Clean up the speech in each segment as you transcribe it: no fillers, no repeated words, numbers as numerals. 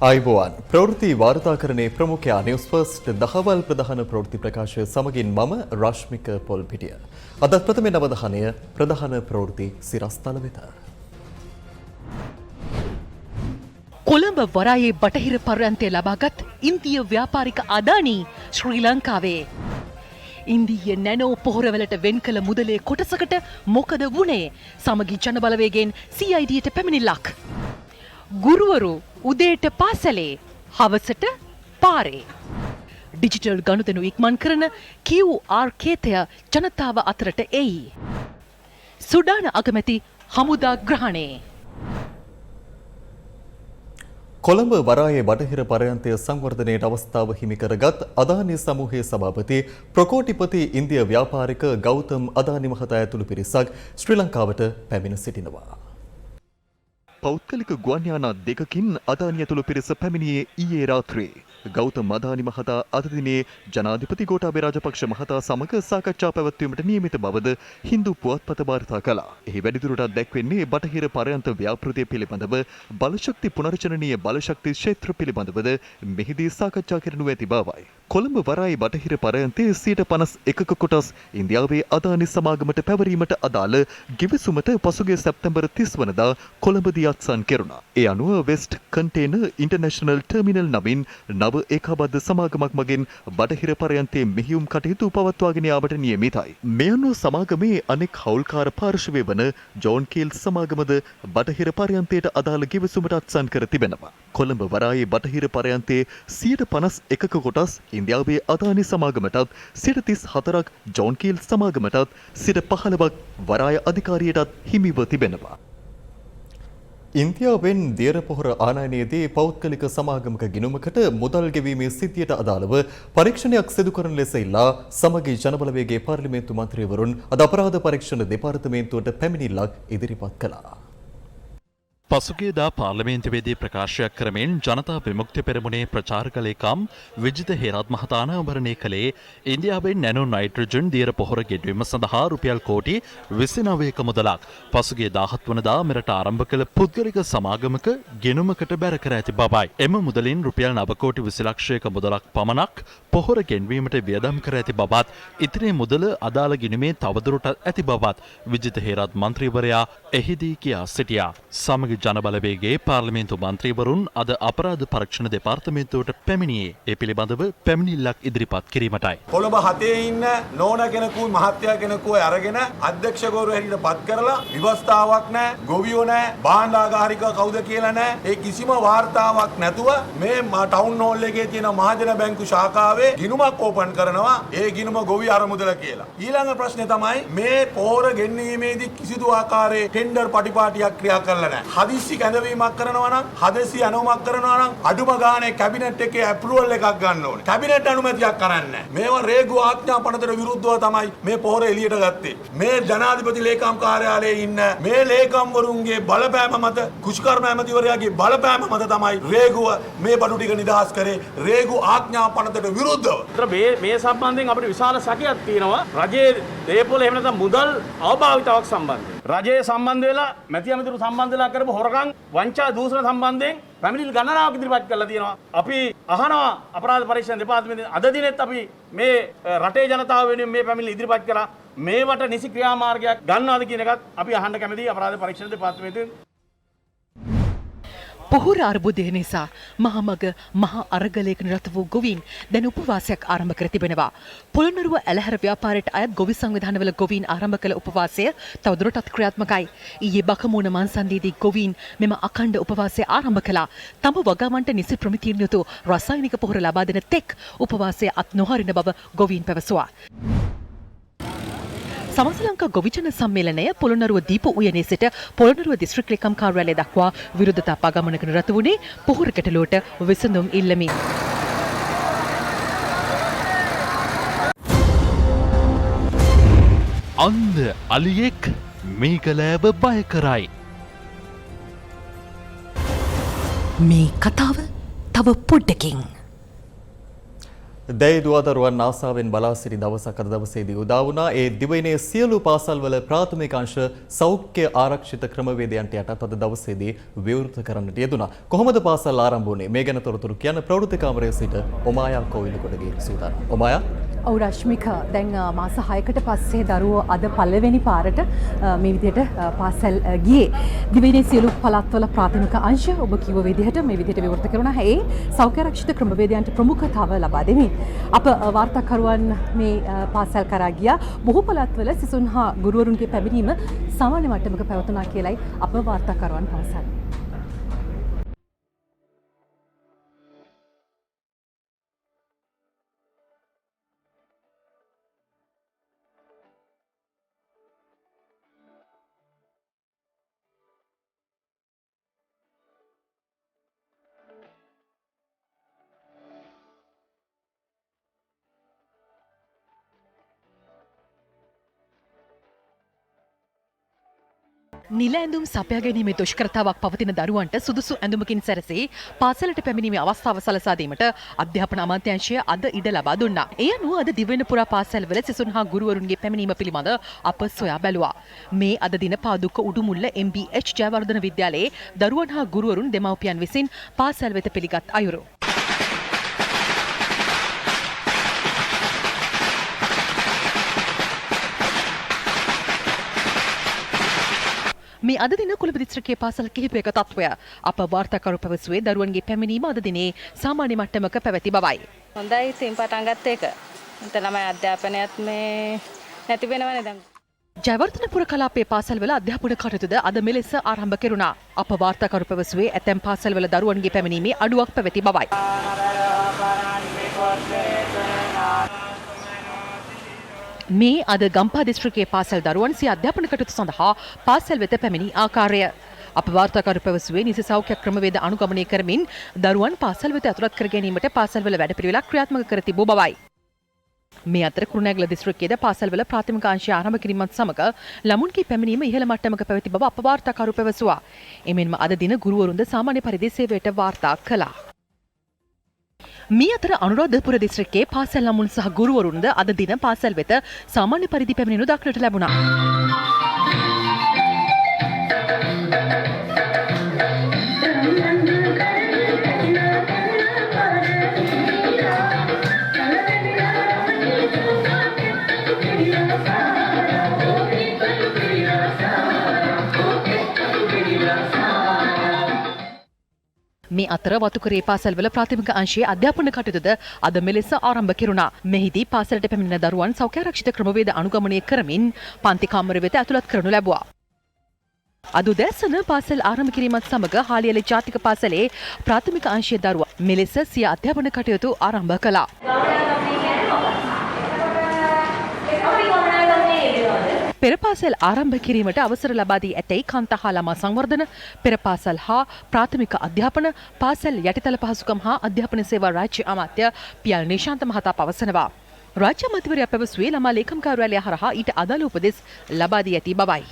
ආයුබෝවන් ප්‍රවෘත්ති වාර්තාකරණයේ ප්‍රමුඛයා news first දහවල් ප්‍රධාන ප්‍රවෘත්ති ප්‍රකාශය සමගින් මම රශ්මික පොල්පිටිය. අද ප්‍රථමයෙන් අවධානය ප්‍රධාන ප්‍රවෘත්ති සිරස්තල වෙත. කොළඹ වරායේ බටහිර පර්යන්තය ලබාගත් ඉන්දිය ව්‍යාපාරික අදානි ශ්‍රී ලංකාවේ. ඉන්දීය නැනෝ පොහොරවලට වෙන් කළ මුදලේ කොටසකට මොකද වුණේ? සමගි ජනබලවේගෙන් CIDට පැමිණිල්ලක්. ගුරුවරු උදේට පාසලේ හවසට පාරේ. ඩිජිටල් ගනුදෙනු ඉක්මන් කරන QR කේතය ජනතාව අතරට එයි. සුඩාන අගමැති හමුදා ග්‍රහණේ. කොළඹ වරායේ බටහිර පර්යන්තය සංවර්ධනයට අවස්ථාව හිමි කරගත් අදානි සමූහයේ සභාපති ප්‍රකෝටිපති ඉන්දිය ව්‍යාපාරික ගෞතම් අදානි මහතා ඇතුළු පිරිසක් ශ්‍රී ලංකාවට පැමිණ සිටිනවා. පෞද්ගලික ගුවන් යානා දෙකකින් අදානි ඇතුළු පිරිස පැමිණියේ ඊයේ රාත්‍රියේ. ගෞතම් අදානි මහතා අද දිනේ ජනාධිපති ගෝඨාභය රාජපක්ෂ මහතා සමග සාකච්ඡා පැවැත්වීමට නියමිත බවද හින්දු පුවත්පත වාර්තා කළා. එහි වැඩිදුරටත් දැක්වෙන්නේ බටහිර පර්යන්ත ව්‍යාපෘතිය පිළිබඳව බලශක්ති පුනර්ජනනීය බලශක්ති ක්ෂේත්‍ර පිළිබඳවද මෙහිදී සාකච්ඡා කරනු ඇති බවයි. කොළඹ වරායේ බටහිර පර්යන්තයේ 51ක කොටස් ඉන්දියාවේ අදානි සමාගමට පැවරීමට අදාළ ගිවිසුමට පසුගිය සැප්තැම්බර් 30 වනදා කොළඹදී අත්සන් කෙරුණා. ඒ අනුව වෙස්ට් කන්ටේනර් ඉන්ටර්නැෂනල් ටර්මිනල් නමින් නව ඒකාබද්ධ සමාගමක් මගින් බටහිර පර්යන්තයේ මෙහියුම් කටයුතු පවත්වාගෙන යාමට නියමිතයි. මේ අනුව සමාගමේ අනෙක් හවුල්කාර පාර්ශවය වන ජෝන් කීල් සමාගමද බටහිර පර්යන්තයට අදාළ ගිවිසුමට අත්සන් කර තිබෙනවා. කොළඹ වරායේ බටහිර පර්යන්තයේ 51ක කොටස් ඉන්දියාවේ අදානි සමාගමටත් 34ක් ජෝන් කීල් සමාගමටත් 15ක් වරාය අධිකාරියටත් හිමිව තිබෙනවා. ඉන්දියාවෙන් දියර පොහොර ආනයනයේදී පෞද්ගලික සමාගමක ගිණුමකට මුදල් ගෙවීමේ සිද්ධියට අදාළව පරීක්ෂණයක් සිදු කරන ලෙස ඉල්ලා සමගි ජනබලවේගයේ පාර්ලිමේන්තු මන්ත්‍රීවරුන් අද අපරාධ පරීක්ෂණ දෙපාර්තමේන්තුවට පැමිණිල්ලක් ඉදිරිපත් කළා. පසුගියදා පාර්ලිමේන්තුවේදී ප්‍රකාශයක් කරමින් ජනතා විමුක්ති පෙරමුණේ ප්‍රචාරක ලේකම් විජිත හේරත් මහතා අනාවරණය කළේ ඉන්දියාවෙන් නැනෝ නයිට්‍රජන් දියර පොහොර ගෙඩවීම සඳහා රුපියල් කෝටි 29ක මුදලක් පසුගිය 17 වනදා මෙරට ආරම්භ කළ පුද්ගලික සමාගමක ගෙනුමකට බැර කර ඇති බවයි. එම මුදලින් රුපියල් 9 කෝටි 20 ලක්ෂයක මුදලක් පමණක් පොහොර ගෙන්වීමට වියදම් කර ඇති බවත් ඉතිරි මුදල අදාළ ගිණුමේ තවදුරටත් ඇති බවත් විජිත හේරත් මන්ත්‍රීවරයා එහිදී කියා සිටියා. සමග ජනබලවේගයේ පාර්ලිමේන්තු මන්ත්‍රීවරුන් අද අපරාධ පරීක්ෂණ දෙපාර්තමේන්තුවට පැමිණියේ ඒ පිළිබඳව පැමිණිල්ලක් ඉදිරිපත් කිරීමටයි. කොළඹ 7 ඉන්න නෝන කෙනෙකුයි මහත්තයා කෙනෙකුයි අරගෙන අධ්‍යක්ෂකවරු හැටියට පත් කරලා විවස්ථාවක් නැහැ, ගොවියෝ නැහැ, භාණ්ඩාගාරික කවුද කියලා නැහැ. ඒ කිසිම වාර්තාවක් නැතුව මේ ටවුන් හෝල් එකේ තියෙන මහජන බැංකු ශාඛාවේ ගිණුමක් ඕපන් කරනවා. ඒ ගිණුම ගොවි අරමුදල කියලා. ඊළඟ ප්‍රශ්නේ තමයි මේ පොහොර ගෙන්වීමේදී කිසිදු ආකාරයේ ටෙන්ඩර් පටිපාටියක් ක්‍රියා කරලා නැහැ. හදිස්සි කැඳවීමක් කරනවා නම් හදිස්සි අනුමතක් කරනවා නම් අඩුම ගානේ කැබිනට් එකේ ඇප්‍රූවල් එකක් ගන්න ඕනේ. කැබිනට් අනුමැතියක් කරන්නේ නැහැ. මේවා රේගු ආඥා පනතට විරුද්ධව තමයි මේ පොහොර එළියට ගත්තේ. මේ ජනාධිපති ලේකම් කාර්යාලයේ ඉන්න මේ ලේකම්වරුන්ගේ බලපෑම මත කුෂ්කර්ම ඇමතිවරයාගේ බලපෑම මත තමයි රේගුව මේ බඩු ටික නිදහස් කරේ. රේගු ආඥා පනතට විරුද්ධව. මේ සම්බන්ධයෙන් අපිට විශාල සැකයක් තියෙනවා. රජයේ දේපොළ එහෙම නැත්නම් මුදල් අවභාවිතාවක් සම්බන්ධයෙන්. රජයේ සම්බන්ධ වෙලා මැති ඇමතිවරු සම්බන්ධ වෙලා කරපු හොරකම් වංචා දූෂණ සම්බන්ධයෙන් පැමිණිලි ගණනාවක් ඉදිරිපත් කරලා තියෙනවා. අපි අහනවා අපරාධ පරීක්ෂණ දෙපාර්තමේන්තුවෙන් අද දිනෙත් අපි මේ රටේ ජනතාව වෙනුවෙන් මේ පැමිණිලි ඉදිරිපත් කළා. මේවට නිසි ක්‍රියාමාර්ගයක් ගන්නවාද කියන එකත් අපි අහන්න කැමතියි අපරාධ පරීක්ෂණ දෙපාර්තමේන්තුවෙන්. පොහොර අර්බුදය නිසා මහමග මහා අරගලයක නිරත වූ ගොවීන් දැන් උපවාසයක් ආරම්භ කර තිබෙනවා. පොළොන්නරුව ඇලහැර ව්‍යාපාරයට අයත් ගොවි සංවිධානවල ගොවීන් ආරම්භ කළ උපවාසය තවදුරටත් ක්‍රියාත්මකයි. ඊයේ බකමූණ මන්සන්දීදී ගොවීන් මෙම අඛණ්ඩ උපවාසය ආරම්භ කළා. තම වගාවන්ට නිසි ප්‍රමිතියෙන් යුතු රසායනික පොහොර ලබා දෙන තෙක් උපවාසය අත් නොහරින බව ගොවීන් පැවසුවා. සමස්ත ලංකා ගොවිජන සම්මේලනය පොළොන්නරුව දීප උයනේ සිට පොළොන්නරුව දිස්ත්‍රික් ලේකම් කාර්යාලය දක්වා විරෝධතා පාගමනක නිරත වුණේ පොහොර ගැටලුවට විසඳුම් ඉල්ලමින්. අන්ධ අලියෙක් මේකලෑව බය කරයි. මේ කතාව තව පොඩ්ඩකින් දැයි දුවදරුවන් ආසාවෙන් බලා සිටි දවසක් අද දවසේදී උදා වුණා. ඒ දිවයිනේ සියලු පාසල්වල ප්‍රාථමික අංශ සෞඛ්‍ය ආරක්ෂිත ක්‍රමවේදයන්ට යටත් අද දවසේදී විවෘත කරන්නට යෙදුණා. කොහොමද පාසල් ආරම්භ වුණේ? මේ ගැන තොරතුරු කියන්න ප්‍රවෘත්ති කාමරයේ සිට ඔමායා කොවිලකොඩගේ සූදානම්. ඔමායා ඔව් රශ්මික දැන් මාස 6කට පස්සේ දරුවෝ අද පළවෙනි පාරට මේ විදිහට පාසල් ගියේ. දිවයිනේ සියලු පළාත්වල ප්‍රාථමික අංශ ඔබ කිව්ව විදිහට මේ විදිහට විවෘත කරුණා. ඒ සෞඛ්‍ය ආරක්ෂිත ක්‍රමවේදයන්ට ප්‍රමුඛතාව ලබා දෙමින් අප වාර්තාකරුවන් මේ පාසල් කරා ගියා. බොහෝ පළාත්වල සිසුන් හා ගුරුවරුන්ගේ පැමිණීම සාමාන්‍ය මට්ටමක පැවතුණා කියලයි අප වාර්තාකරුවන් පවසන්නේ. නිල ඇඳුම් සපයා ගැනීමේ දුෂ්කරතාවක් පවතින දරුවන්ට සුදුසු ඇඳුමකින් සැරසී පාසලට පැමිණීමේ අවස්ථාව සලසා දීමට අධ්‍යාපන අමාත්‍යාංශය අද ඉඩ ලබා දුන්නා. ඒ අනුව අද දිවයින පුරා පාසල්වල සිසුන් හා ගුරුවරුන්ගේ පැමිණීම පිළිබඳ අප සොයා බැලුවා. මේ අද දින පාදුක්ක උඩුමුල්ල MBH ජයවර්ධන විද්‍යාලයේ දරුවන් හා ගුරුවරුන් දෙමව්පියන් විසින් පාසල් වෙත පිළිගත් අයුරු. මේ අද දින කොළඹ දිස්ත්‍රික්කයේ පාසල් කිහිපයක තත්ත්වය අප වාර්තාකරු පැවසුවේ දරුවන්ගේ පැමිණීම අද දිනේ සාමාන්‍ය මට්ටමක පැවති බවයි. හොඳයි ඉතින් පටන් ගත්ත එක. උන්ට ළමයි අධ්‍යාපනයත් මේ නැති වෙනවනේ දැන්. ජයවර්ධනපුර කලාපයේ පාසල්වල අධ්‍යාපන කටයුතුද අද මෙලෙස ආරම්භ කෙරුණා. අප වාර්තාකරු පැවසුවේ ඇතැම් පාසල්වල දරුවන්ගේ පැමිණීමේ අඩුවක් පැවති බවයි. මේ අද ගම්පහ දිස්ත්‍රික්කයේ පාසල් දරුවන් සිය අධ්‍යාපන කටයුතු සඳහා පාසල් වෙත පැමිණි ආකාරය. අප වාර්තාකරු පැවසුවේ නිසි සෞඛ්‍ය ක්‍රමවේද අනුගමනය කරමින් දරුවන් පාසල් වෙත ඇතුළත් කර ගැනීමට පාසල්වල වැඩපිළිවෙලක් ක්‍රියාත්මක කර තිබූ බවයි. මේ අතර කුරුණෑගල දිස්ත්‍රික්කයේද පාසල්වල ප්‍රාථමික අංශය ආරම්භ කිරීමත් සමග ළමුන්ගේ පැමිණීම ඉහළ මට්ටමක පැවති බව අප වාර්තාකරු පැවසුවා. එමෙන්ම අද දින ගුරුවරුන්ද සාමාන්‍ය පරිදි සේවයට වාර්තා කළා. මේ අතර අනුරාධපුර දිස්ත්‍රික්කයේ පාසල් ළමුන් සහ ගුරුවරුන්ද අද දින පාසල් වෙත සාමාන්‍ය පරිදි පැමිණෙනු දක්නට ලැබුණා. මේ අතර වතුකරේ පාසල්වල ප්‍රාථමික අංශයේ අධ්‍යාපන කටයුතුද අද මෙලෙස ආරම්භ කෙරුණා. මෙහිදී පාසලට පැමිණෙන දරුවන් සෞඛ්‍ය ආරක්ෂිත ක්‍රමවේද අනුගමනය කරමින් පන්ති කාමර වෙත ඇතුළත් කරනු ලැබුවා. අද උදෑසන පාසල් ආරම්භ කිරීමත් සමග හාලියල ජාතික පාසලේ ප්‍රාථමික අංශයේ දරුවා මෙලෙස සිය අධ්‍යාපන කටයුතු ආරම්භ කළා. පෙර පාසල් ආරම්භ කිරීමට අවසර ලබා දී ඇතැයි කාන්තා හා ළමා සංවර්ධන, පෙර පාසල් හා ප්‍රාථමික අධ්‍යාපන, පාසල් යටිතල පහසුකම් හා අධ්‍යාපන සේවා රාජ්‍ය අමාත්‍ය පියල් නිශාන්ත මහතා පවසනවා. රාජ්‍ය අමාත්‍යවරයා පැවසුවේ ළමා ලේකම් කාර්යාලය හරහා ඊට අදාළ උපදෙස් ලබා දී ඇති බවයි.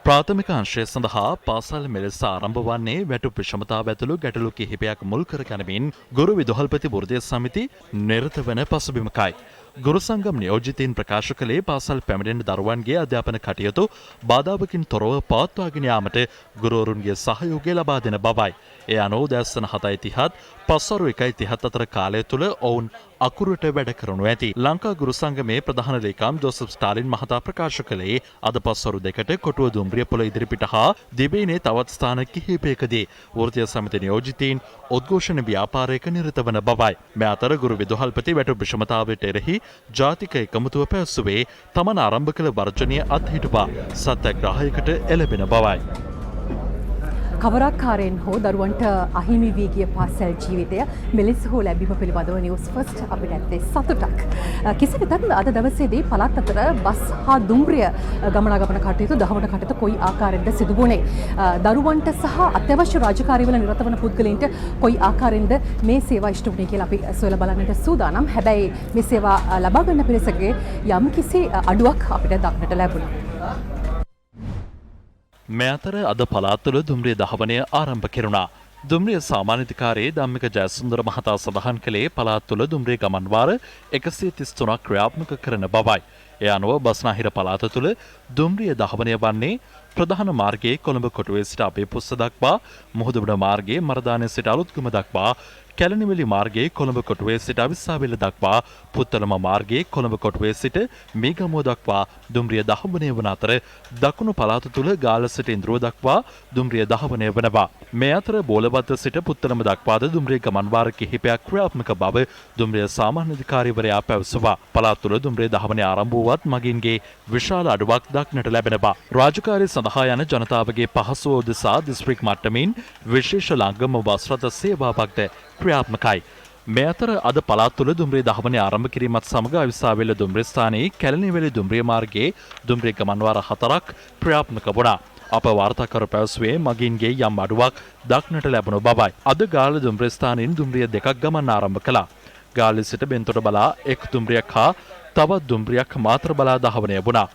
ප්‍රාථමික අංශය සඳහා පාසල් මෙලෙස ආරම්භ වන්නේ වැටුප් විෂමතාව ඇතුළු ගැටලු කිහිපයක් මුල් කර ගැනීමෙන් ගුරු විදුහල්පති වෘත්තීය සමිති නිරත වන පසුබිමකයි. ගුරු සංගම් නියෝජිතයින් ප්‍රකාශ කළේ පාසල් පැමිණෙන දරුවන්ගේ අධ්‍යාපන කටයුතු බාධාවකින් තොරව පවත්වාගෙන යාමට ගුරුවරුන්ගේ සහයෝගය ලබා දෙන බවයි. ඒ අනුව උදෑසන 7:30 පස්වරු 1:30 අතර කාලය තුළ ඔවුන් අකුරට වැඩ කරනු ඇති. ලංකා ගුරු සංගමේ ප්‍රධාන ලේකම් ජෝසප් ස්ටාලින් මහතා ප්‍රකාශ කළේ අද පස්වරු 2ට කොටුව දුම්රියපොළ ඉදිරිපිට හා දිවයිනේ තවත් ස්ථාන කිහිපයකදී වෘත්තීය සමිති නියෝජිතයින් උද්ඝෝෂණ ව්‍යාපාරයක නිරත වන බවයි. මේ අතර ගුරු විදුහල්පති වැටුප් විෂමතාවයට එරෙහි ජාතික එකමුතුව පැවසුවේ තමන් ආරම්භ කළ වර්ජනීය අත්හිටුවා සත්‍යග්‍රහයකට එළඹෙන බවයි. කවරක්කාරයෙන් හෝ දරුවන්ට අහිමි වී ගිය පාසල් ජීවිතය මෙලෙස හෝ ලැබීම පිළිබඳව නිවුස් ෆස්ට් අපිට ඇත්තේ සතුටක්. කෙසේ වෙතත් අද දවසේදී පළාත් අතර බස් හා දුම්රිය ගමනාගමන කටයුතු දහවන කටයුතු කොයි ආකාරයෙන්ද සිදු වුණේ? දරුවන්ට සහ අත්‍යවශ්‍ය රාජකාරිවල නිරත වන පුද්ගලයන්ට කොයි ආකාරයෙන්ද මේ සේවා ඉෂ්ට වුණේ කියලා අපි සොයලා බලන්නට සූදානම්. හැබැයි මේ සේවා ලබා ගන්න පිරිසගේ යම් කිසි අඩුවක් අපිට දක්නට ලැබුණා. මේ අතර අද පළාත්වල දුම්රිය දහවනය ආරම්භ කෙරුණා. දුම්රිය සාමාන්‍යාධිකාරී ධම්මික ජයසුන්දර මහතා සඳහන් කළේ පළාත් තුළ දුම්රිය ගමන් වාර 133ක් ක්‍රියාත්මක කරන බවයි. ඒ අනුව බස්නාහිර පළාත තුළ දුම්රිය දහවනය වන්නේ ප්‍රධාන මාර්ගයේ කොළඹ කොටුවේ සිට අබේපුස්ස දක්වා, මුහුදුබඩ මාර්ගයේ මරදානය සිට අලුත්ගම දක්වා, කැලණිවිලි මාර්ගයේ කොළඹ කොටුවේ සිට අවිස්සාවේල දක්වා, පුත්තලම මාර්ගයේ කොළඹ කොටුවේ සිට මේගමුව දක්වා දුම්රිය දහවනය වන අතර දකුණු පළාත තුළ ගාල්ල සිට ඉන්ද්‍රුව දක්වා දුම්රිය දහවනය වනවා. මේ අතර බෝලවත්ත සිට පුත්තලම දක්වාද දුම්රිය ගමන් වාර කිහිපයක් ක්‍රියාත්මක බව දුම්රිය සාමාන්‍යාධිකාරීවරයා පැවසුවා. පළාත් තුළ දුම්රිය දහවනය ආරම්භ වුවත් මගින්ගේ විශාල අඩුවක් දක්නට ලැබෙනවා. රාජකාරී සඳහා යන ජනතාවගේ පහසුව උදෙසා දිස්ත්‍රික් මට්ටමින් විශේෂ ලංගම බස් රථ සේවාවක්ද ක්‍රියාත්මකයි. මේ අතර අද පළාත් තුළ දුම්රිය දහවනය ආරම්භ කිරීමත් සමග අවිස්සාවේල දුම්රිය ස්ථානයේ කැලණිවිල දුම්රිය මාර්ගයේ දුම්රිය ගමන් වාර 4ක් ක්‍රියාත්මක වුණා. අප වාර්තාකරු පැවසුවේ මගින්ගේ යම් අඩුවක් දක්නට ලැබුණු බවයි. අද ගාල්ල දුම්රිය ස්ථානයෙන් දුම්රිය 2ක් ගමන් ආරම්භ කළා. ගාල්ල සිට බෙන්තොට බලා එක් දුම්රියක් හා තවත් දුම්රියක් මාතර බලා දහවනය වුණා.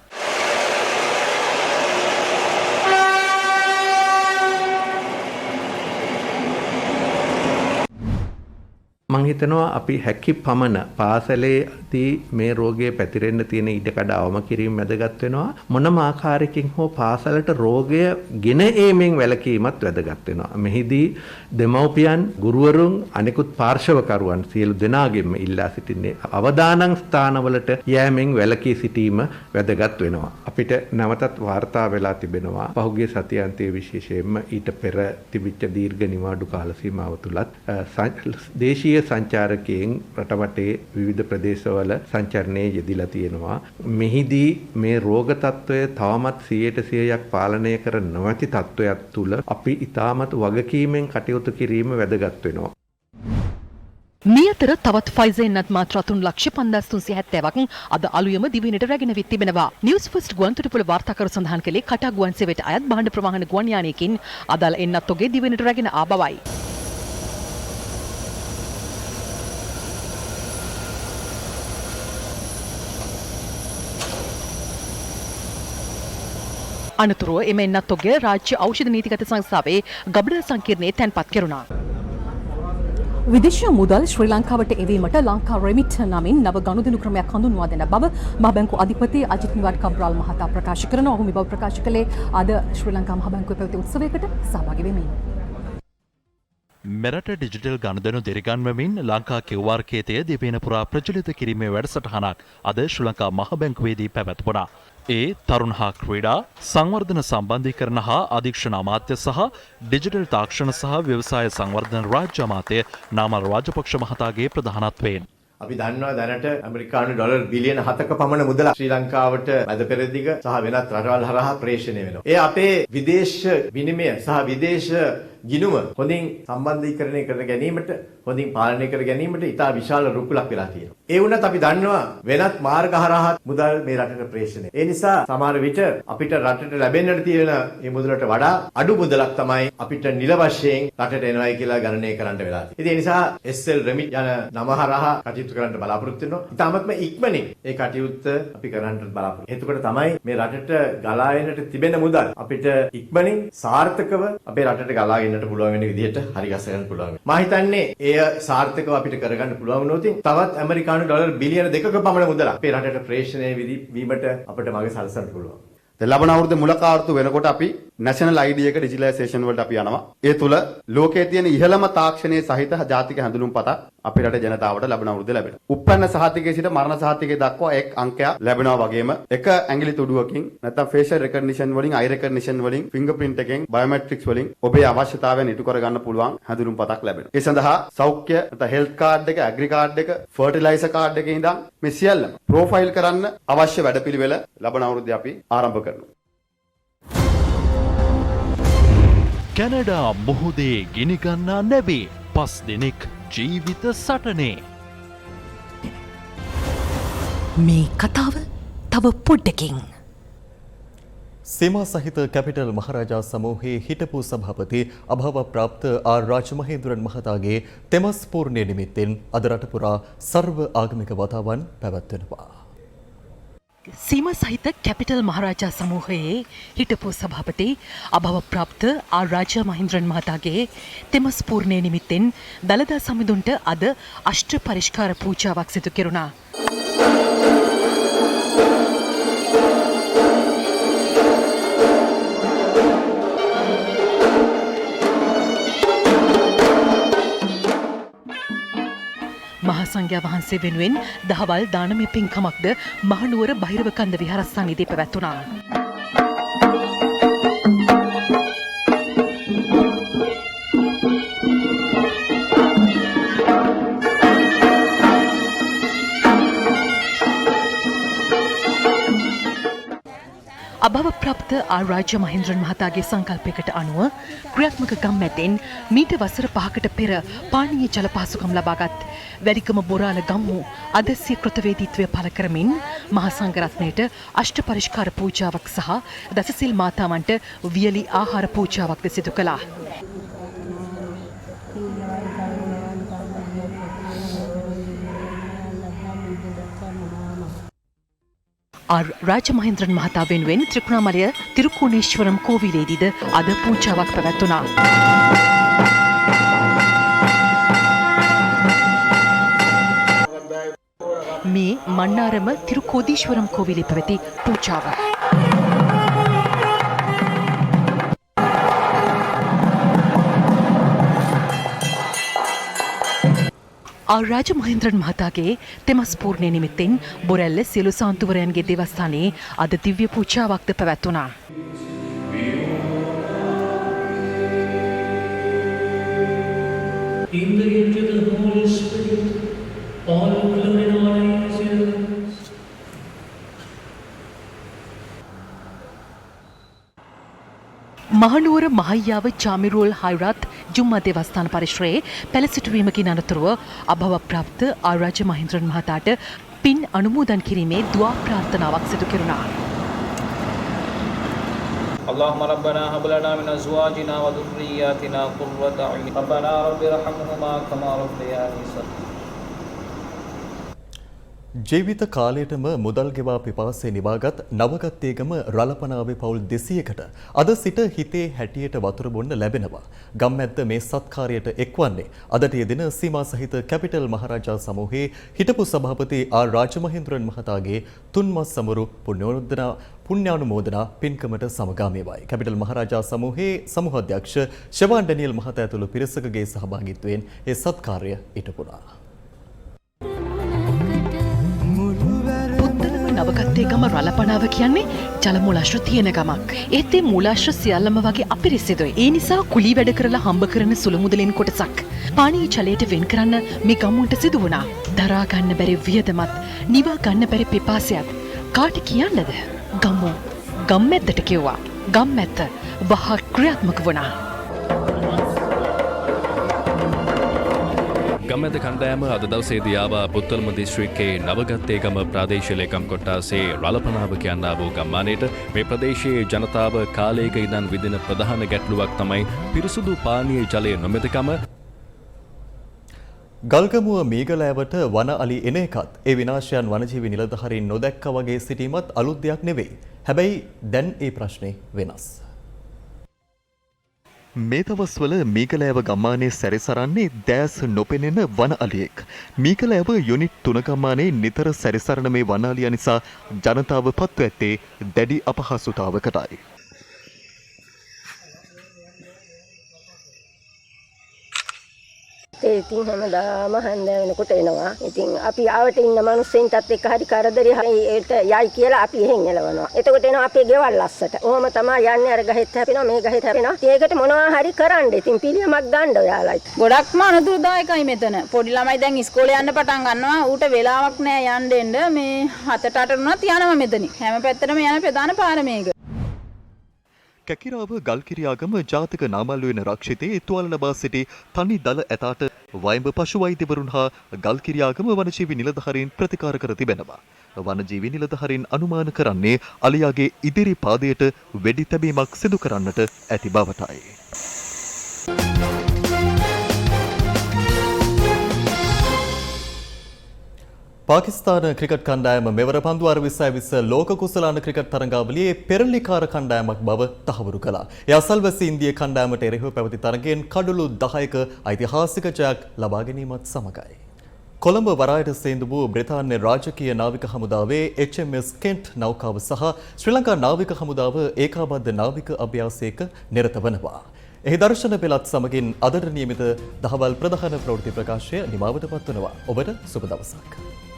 මං හිතනවා අපි හැකි පමණ පාසලේදී මේ රෝගය පැතිරෙන්න තියෙන ඉඩකඩ අවම කිරීම වැදගත් වෙනවා. මොනම ආකාරයකින් හෝ පාසලට රෝගය ගෙන ඒමෙන් වැළකීමත් වැදගත් වෙනවා. මෙහිදී දෙමව්පියන්, ගුරුවරුන්, අනෙකුත් පාර්ශවකරුවන් සියලු දෙනාගෙන්ම ඉල්ලා සිටින්නේ අවදානම් ස්ථානවලට යෑමෙන් වැළකී සිටීම වැදගත් වෙනවා. අපිට නැවතත් වාර්තා වෙලා තිබෙනවා පහුගිය සතියාන්තයේ විශේෂයෙන්ම ඊට පෙර තිබිච්ච දීර්ඝ නිවාඩු කාල සීමාව තුලත් දේශීය සංචාරකයන් රටවටේ විවිධ ප්‍රදේශවල සංචරණයේ යෙදিলা තියෙනවා. මෙහිදී මේ රෝග තත්ත්වය තවමත් 100% පාලනය කර නොමැති තත්ත්වයක් තුල අපි ඉතාමත් වගකීමෙන් කටයුතු කිරීම වැදගත් වෙනවා. මේ අතර තවත් ෆයිසර්නත් මාත්‍රා 3,5370ක් අද අලුයම දිවයිනට රැගෙන විත් තිබෙනවා. නිවුස් ෆස්ට් ගුවන්තොටුපළ වාර්තාකරු සඳහන් කළේ කටා ගුවන් සේවයට අයත් භාණ්ඩ ප්‍රවාහන ගුවන් යානයකින් අදාළ එන්නත් ඔගේ දිවයිනට රැගෙන ආ බවයි. අනතුරුව එම එන්නත් ඔගේ රාජ්‍ය ඖෂධ නීතිගත සංස්ථාවේ ගබඩා සංකීර්ණයේ තැන්පත් කෙරුණා. විදේශීය මුදල් ශ්‍රී ලංකාවට එවීමට ලංකා රෙමිට් නමින් නව ගනුදෙනු ක්‍රමයක් හඳුන්වා දෙන බව මහ බැංකු අධිපති අජිත් නිවාඩ් කබ්‍රාල් මහතා ප්‍රකාශ කරනවා. ඔහු මේ බව ප්‍රකාශ කළේ අද ශ්‍රී ලංකා මහ බැංකුවේ පැවති උත්සවයකට සහභාගී වෙමින්. මෙරට ඩිජිටල් ගනුදෙනු දිරිගන්වමින් ලංකා QR කේතය දිවයින පුරා ප්‍රචලිත කිරීමේ වැඩසටහනක් අද ශ්‍රී ලංකා මහ බැංකුවේදී පැවැත්වුණා. ඒ තරුණ හා ක්‍රීඩා, සංවර්ධන සම්බන්ධීකරණ හා අධීක්ෂණ අමාත්‍ය සහ ඩිජිටල් තාක්ෂණ සහ ව්‍යවසාය සංවර්ධන රාජ්‍ය අමාත්‍ය නාමල් රාජපක්ෂ මහතාගේ ප්‍රධානත්වයෙන් අපි දන්නවා දැනට ඇමරිකානු ඩොලර් බිලියන 7ක පමණ මුදලක් ශ්‍රී ලංකාවට මැද පෙරදිග සහ වෙනත් රටවල් හරහා ප්‍රේෂණය වෙනවා. ඒ අපේ විදේශ විනිමය සහ විදේශ ගිණුම හොඳින් සම්බන්ධීකරණය කර ගැනීමට, හොඳින් පාලනය කර ගැනීමට ඉතා විශාල රුකුලක් වෙලා තියෙනවා. ඒ වුණත් අපි දන්නවා වෙනත් මාර්ග හරහා මුදල් මේ රටට ප්‍රේෂණය. ඒ නිසා සමහර විට අපිට රටට ලැබෙන්නට තියෙන මේ මුදලට වඩා අඩු මුදලක් තමයි අපිට නිල වශයෙන් රටට එනවයි කියලා ගණනය කරන්න වෙලා තියෙන්නේ. ඉතින් ඒ නිසා SL Remit යන නම හරහා කටයුතු කරන්න බලාපොරොත්තු වෙනවා. ඉතාමත්ම ඉක්මනින් ඒ කටයුත්ත අපි කරන්නට බලාපොරොත්තු. එතකොට තමයි මේ රටට ගලා එන්නට තිබෙන මුදල් අපිට ඉක්මනින් සාර්ථකව අපේ රටට ගලා එන්නට පුළුවන් වෙන විදිහට හරි ගස ගන්න පුළුවන්. මම හිතන්නේ එය සාර්ථකව අපිට කරගන්න පුළුවන් වුණොත් තවත් ඇමරිකානු ඩොලර් බිලියන 2ක පමණ මුදලක් අපේ රටට ප්‍රේෂණය වීමට අපිට මඟ සලසන්න පුළුවන්. ලබන අවුරුද්දේ මුල කාර්තු වෙනකොට අපි නැෂනල් ID එක ඩිජිටලයිසේෂන් වලට අපි යනවා. ඒ තුල ලෝකයේ තියෙන ඉහළම තාක්ෂණයේ සහිත ජාතික හැඳුනුම්පතක් අපේ රටේ ජනතාවට ලබන අවුරුද්දේ ලැබෙනවා. උප්පන්න සහතිකයේ සිට මරණ සහතිකයේ දක්වා එක් අංකයක් ලැබෙනවා වගේම එක ඇඟිලි තුඩුවකින් නැත්නම් ෆේෂල් රෙකග්නිෂන් වලින්, අයි රෙකග්නිෂන් වලින්, ෆින්ගර්ප්‍රින්ට් එකෙන්, බයොමැට්‍රික්ස් වලින් ඔබේ අවශ්‍යතාවයන් ඉටු කරගන්න පුළුවන් හැඳුනුම්පතක් ලැබෙනවා. ඒ සඳහා සෞඛ්‍ය නැත්නම් හෙල්ත් කාඩ් එක, ඇග්‍රි කාඩ් එක, ෆර්ටිලයිසර් කාඩ් එකේ ඉඳන් මේ සියල්ලම ප්‍රොෆයිල් කරන්න අවශ්‍ය වැඩපිළිවෙල ලබන අවුරුද්දේ අපි ආරම්භ කරනවා. කැනඩා මුහුදේ ගිනිගන්නා නැවේ 5 දෙනෙක් ජීවිත සටනේ. මේ කතාව තව පොඩ්ඩකින්. සීමා සහිත කැපිටල් මහරජා සමූහයේ හිටපු සභාපති අභාව ප්‍රාප්ත ආර් රාජමහේන්ද්‍රන් මහතාගේ තෙමස් පූර්ණිය නිමිත්තෙන් අද රට පුරා සර්ව ආගමික වතාවන් පැවැත්වෙනවා. සීම සහිත කැපිටල් මහරාජා සමූහයේ හිටපු සභාපති අභවප්‍රාප්ත ආර් රාජා මහින්ද්‍රන් මහතාගේ තෙමස් පූර්ණය නිමිත්තෙන් දළදා සමිඳුන්ට අද අෂ්ට පරිෂ්කාර පූජාවක් සිදු කෙරුණා. මහා සංඝයා වහන්සේ වෙනුවෙන් දහවල් දානමය පින්කමක්ද මහනුවර බහිරවකන්ද විහාරස්ථානයේදී පැවැත්වුණා. අභවප්‍රාප්ත ආර් රාජ්‍ය මහින්ද්‍රන් මහතාගේ සංකල්පයකට අනුව ක්‍රියාත්මක ගම්මැතෙන් මීට වසර 5කට පෙර පානීය ජල පහසුකම් ලබාගත් වැලිකම බොරාල ගම්මු අද සිය කෘතවේදීත්වය පළ කරමින් මහා සංඝරත්නයට අෂ්ට පරිෂ්කාර පූජාවක් සහ දසසිල් මාතාවන්ට වියලි ආහාර පූජාවක්ද සිදු කළා. ආර් රාජමහින්ද්‍රන් මහතා වෙනුවෙන් ත්‍රිකුණාමලය තිරුකෝණේශ්වරම් කෝවිලේදීද අද පූජාවක් පැවැත්වුණා. මේ මන්නාරම තිරුකෝදීශ්වරම් කෝවිලේ පැවති පූජාව. ආර් රාජ මහින්ද්‍රන් මහතාගේ තෙමස් පූර්ණය නිමිත්තෙන් බොරැල්ල සියලු සාන්තුවරයන්ගේ දේවස්ථානයේ අද දිව්‍ය පූජාවක්ද පැවැත්වුණා. මහනුවර මහయ్యాව ජාමිරුල් හයිරත් ජුම්මා දේවස්ථාන පරිශ්‍රයේ පැලසිටුවීමකින් අනතුරුව අභවප්‍රාප්ත ආර් රාජ මහින්ද්‍රන් මහතාට පින් අනුමෝදන් කිරීමේ දුආ ප්‍රාර්ථනාවක් සිදු කෙරුණා. اللهم ربنا هب لنا من ازواجنا وذرياتنا قرة اعين ربنا رب ارحمهما كما ربياني صغيرا. ජීවිත කාලයටම මුදල් ගෙවා පිපාසය නිවාගත් නවගත්තේගම රළපනාවේ පවුල් 200කට අද සිට හිතේ හැටියට වතුර බොන්න ලැබෙනවා. ගම්මැද්ද මේ සත්කාරයට එක්වන්නේ අදට යෙදෙන සීමා සහිත කැපිටල් මහරජා සමූහයේ හිටපු සභාපති ආර් රාජමහින්ද්‍රන් මහතාගේ තුන්මස් සමරු පුණ්‍යානුමෝදනා පින්කමට සමගාමීවයි. කැපිටල් මහරජා සමූහයේ සමූහ අධ්‍යක්ෂ ෂෙවාන් ඩැනියල් මහතා ඇතුළු පිරිසකගේ සහභාගීත්වයෙන් ඒ සත්කාරය ඉටුපුණා. නවගත්තේ ගම රළපනාව කියන්නේ ජල මූලාශ්‍ර තියෙන ගමක්. ඒත් ඒ මූලාශ්‍ර සියල්ලම වගේ අපිරිසිදුයි. ඒ නිසා කුලී වැඩ කරලා හම්බ කරන සුළු මුදලින් කොටසක් පානීය ජලයට වෙන් කරන්න මේ ගම්මුන්ට සිදු වුණා. දරා ගන්න බැරි වියදමත්, නිවා ගන්න බැරි පිපාසයත් කාට කියන්නද? ගම්මු ගම්මැද්දට කිව්වා. ගම්මැද්ද වහා ක්‍රියාත්මක වුණා. ගම්මැද කණ්ඩායම අද දවසේදී ආවා පුත්තලම දිස්ත්‍රික්කයේ නවගත්තේගම ප්‍රාදේශීය ලේකම් කොට්ටාසේ රළපනාව කියනා වූ ගම්මානයට මේ ප්‍රදේශයේ ජනතාව කාලයක ඉඳන් විදින ප්‍රධාන ගැටලුවක් තමයි පිරිසුදු පානීය ජලය නොමැතිකම. ගල්ගමුව මීගලෑවට වන අලි එන එකත් ඒ විනාශයන් වනජීවි නිලධාරීන් නොදැක්කා වගේ සිටීමත් අලුත් දෙයක් නෙවෙයි. හැබැයි දැන් ඒ ප්‍රශ්නේ වෙනස්. මේ දවස්වල මීගලෑව ගම්මානයේ සැරිසරන්නේ දෑස් නොපෙනෙන වන අලියෙක්. මීගලෑව යුනිට් 3 ගම්මානයේ නිතර සැරිසරන මේ වන අලියා නිසා ජනතාව පත්ව ඇත්තේ දැඩි අපහසුතාවකටයි. ඉතින් හැමදාම හන්දෑ වෙනකොට එනවා. ඉතින් අපි ආවට ඉන්න මිනිස්සුන්ටත් එක්ක හරි කරදරේ ඒට යයි කියලා අපි එහෙන් එලවනවා. එතකොට එනවා අපේ ගෙවල් ලස්සට. ඔහොම තමයි යන්නේ අර ගහෙත් හැපෙනවා මේ ගහෙත් හැපෙනවා. ඒකට මොනවා හරි කරන්න. ඉතින් පිළියමක් ගන්න ඔයාලා. ගොඩක්ම අනතුරුදායකයි මෙතන. පොඩි ළමයි දැන් ඉස්කෝලේ යන්න පටන් ගන්නවා. ඌට වෙලාවක් නෑ යන්න එන්න. මේ 7-8 වුණත් යනවා මෙතනින්. හැම පැත්තටම යන ප්‍රධාන පාර මේක. කැකිරාව ගල්කිරියාගම ජාතික නාමල් වෙන රක්ෂිතයේ තුවාල ලබා සිටි තනි දල ඇතාට වයඹ පශු වෛද්‍යවරුන් හා ගල්කිරියාගම වනජීවි නිලධාරීන් ප්‍රතිකාර කර තිබෙනවා. වනජීවි නිලධාරීන් අනුමාන කරන්නේ අලියාගේ ඉදිරි පාදයට වෙඩි තැබීමක් සිදු කරන්නට ඇති බවටයි. පාකිස්තාන ක්‍රිකට් කණ්ඩායම මෙවර පන්දු 2020 ලෝක කුසලාන ක්‍රිකට් තරඟාවලියේ පෙරලිකාර කණ්ඩායමක් බව තහවුරු කළා. ඒ අසල්වැසි ඉන්දිය කණ්ඩායමට එරෙහිව පැවති තරගයෙන් කඩලු 10ක ඓතිහාසික ජයක් ලබා ගැනීමත් සමගයි. කොළඹ වරායට සේඳ වූ බ්‍රිතාන්‍ය රාජකීය නාවික හමුදාවේ HMS කෙන්ට් නෞකාව සහ ශ්‍රී ලංකා නාවික හමුදාව ඒකාබද්ධ නාවික අභ්‍යාසයක නිරත වනවා. එහි දර්ශන පෙළත් සමගින් අදට නියමිත දහවල් ප්‍රධාන ප්‍රවෘත්ති ප්‍රකාශය නිමාවට පත්වනවා. ඔබට සුබ දවසක්.